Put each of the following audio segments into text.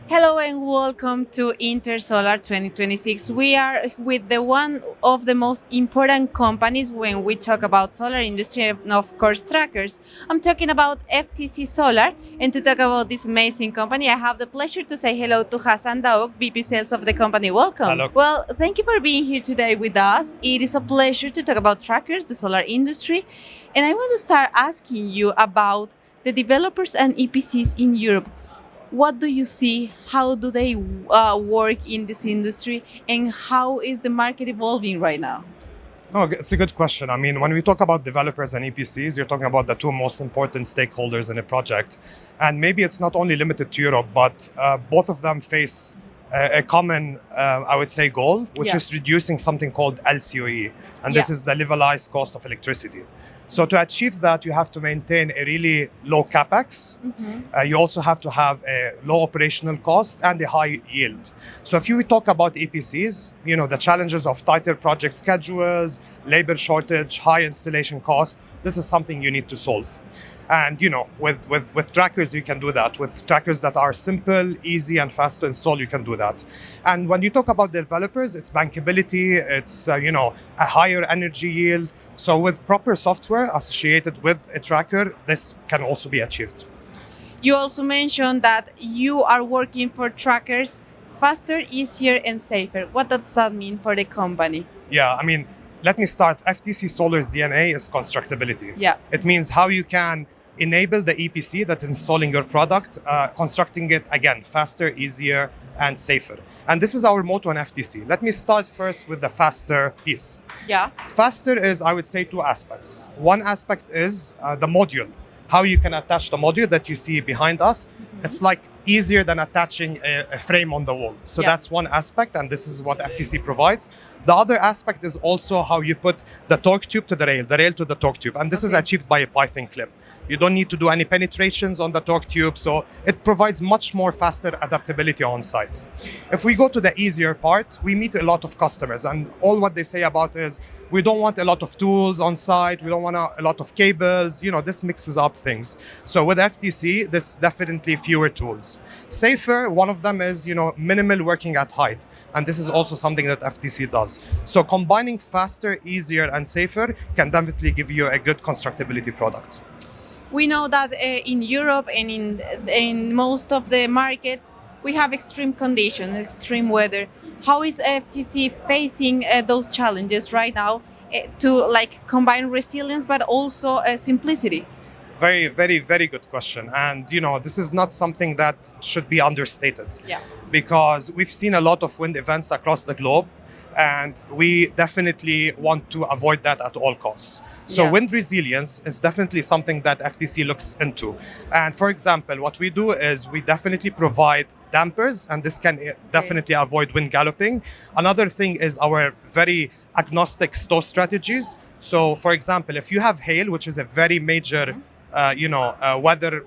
Hello and welcome to Intersolar 2026. We are with the one of the most important companies when we talk about solar industry and of course trackers. I'm talking about FTC Solar, and to talk about this amazing company, I have the pleasure to say hello to Hasan Daouk, VP Sales of the company. Welcome. Hello. Well, thank you for being here today with us. It is a pleasure to talk about trackers, the solar industry, and I want to start asking you about the developers and EPCs in Europe. What do you see? How do they work in this industry? And how is the market evolving right now? No, it's a good question. I mean, when we talk about developers and EPCs, you're talking about the two most important stakeholders in a project. And maybe it's not only limited to Europe, but both of them face a common, I would say, goal, which is reducing something called LCOE. And this is the levelized cost of electricity. So to achieve that, you have to maintain a really low capex. You also have to have a low operational cost and a high yield. So if you talk about EPCs, the challenges of tighter project schedules, labor shortage, high installation cost, this is something you need to solve. And with trackers, you can do that. With trackers that are simple, easy, and fast to install, you can do that. And when you talk about developers, it's bankability, it's a higher energy yield. So with proper software associated with a tracker, this can also be achieved. You also mentioned that you are working for trackers faster, easier, and safer. What does that mean for the company? Yeah, I mean, let me start. FTC Solar's DNA is constructability. Yeah. It means how you can enable the EPC that's installing your product, constructing it, again, faster, easier, and safer. And this is our motto on FTC. Let me start first with the faster piece. Yeah. Faster is, I would say, two aspects. One aspect is the module, how you can attach the module that you see behind us. It's like easier than attaching a frame on the wall. So that's one aspect, and this is what FTC provides. The other aspect is also how you put the torque tube to the rail to the torque tube. And this is achieved by a Python clip. You don't need to do any penetrations on the torque tube, so it provides much more faster adaptability on site. If we go to the easier part, we meet a lot of customers, and all what they say about is, we don't want a lot of tools on site, we don't want a lot of cables, this mixes up things. So with FTC, there's definitely fewer tools. Safer, one of them is, minimal working at height, and this is also something that FTC does. So combining faster, easier, and safer can definitely give you a good constructability product. We know that in Europe and in most of the markets, we have extreme conditions, extreme weather. How is FTC facing those challenges right now to combine resilience but also simplicity? Very, very, very good question. And, this is not something that should be understated. Yeah. Because we've seen a lot of wind events across the globe, and we definitely want to avoid that at all costs. So wind resilience is definitely something that FTC looks into. And for example, what we do is we definitely provide dampers, and this can definitely avoid wind galloping. Another thing is our very agnostic stow strategies. So for example, if you have hail, which is a very major weather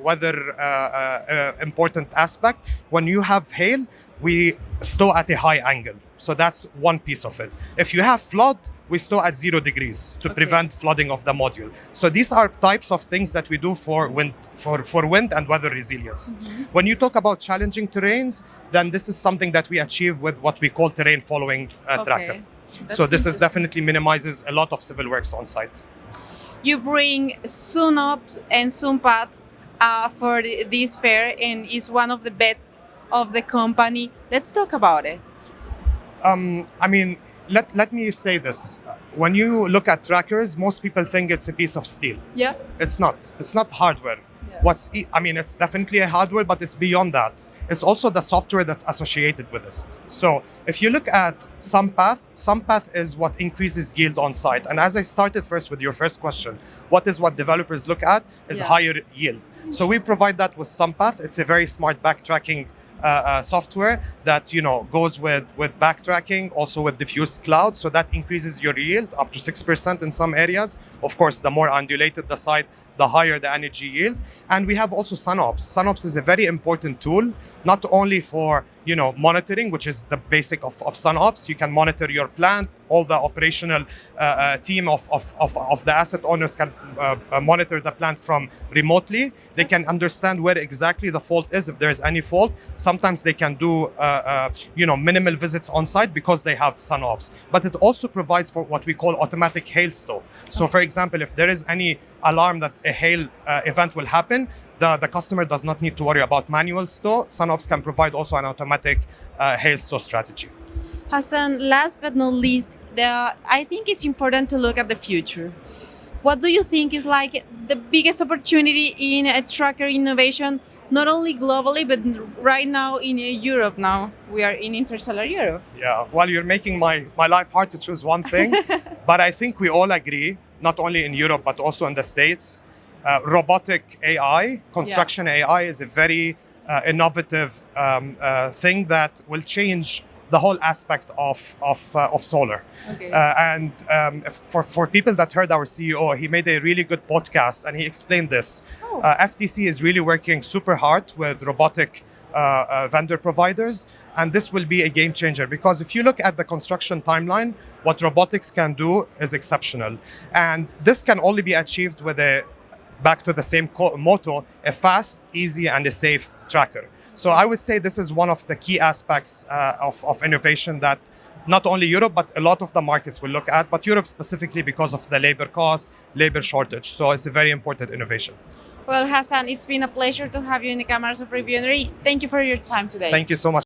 important aspect, when you have hail, we stow at a high angle. So that's one piece of it. If you have flood, we stow at 0 degrees to prevent flooding of the module. So these are types of things that we do for wind, for wind and weather resilience. When you talk about challenging terrains, then this is something that we achieve with what we call terrain following tracker. So this is definitely minimizes a lot of civil works on site. You bring SunUp and SunPath for this fair, and is one of the bets of the company. Let's talk about it. I mean, let me say this. When you look at trackers, most people think it's a piece of steel. Yeah. It's not. It's not hardware. Yeah. It's definitely a hardware, but it's beyond that. It's also the software that's associated with this. So if you look at SunPath is what increases yield on site. And as I started first with your first question, what developers look at is higher yield. So we provide that with SunPath. It's a very smart backtracking software that goes with backtracking, also with diffused cloud, so that increases your yield up to 6% in some areas. Of course, the more undulated the site, the higher the energy yield. And we have also SunOps. SunOps is a very important tool, not only for monitoring, which is the basic of SunOps. You can monitor your plant. All the operational team of the asset owners can monitor the plant from remotely. They can understand where exactly the fault is, if there's any fault. Sometimes they can do minimal visits on site because they have SunOps. But it also provides for what we call automatic hail stow. So for example, if there is any alarm that a hail event will happen, the customer does not need to worry about manual stow. SunOps can provide also an automatic hail stow strategy. Hasan, last but not least, I think it's important to look at the future. What do you think is like the biggest opportunity in a tracker innovation, not only globally, but right now in Europe now? We are in Intersolar Europe. Yeah, well, you're making my life hard to choose one thing, but I think we all agree, not only in Europe, but also in the States, robotic AI, construction AI is a very innovative thing that will change the whole aspect of solar. Okay. And for people that heard our CEO, he made a really good podcast and he explained this. Oh. FTC is really working super hard with robotic vendor providers, and this will be a game changer because if you look at the construction timeline, what robotics can do is exceptional. And this can only be achieved with back to the same motto, a fast, easy, and a safe tracker. So I would say this is one of the key aspects of innovation that not only Europe, but a lot of the markets will look at, but Europe specifically because of the labor cost, labor shortage. So it's a very important innovation. Well, Hasan, it's been a pleasure to have you in the cameras of Reviewnery. Thank you for your time today. Thank you so much.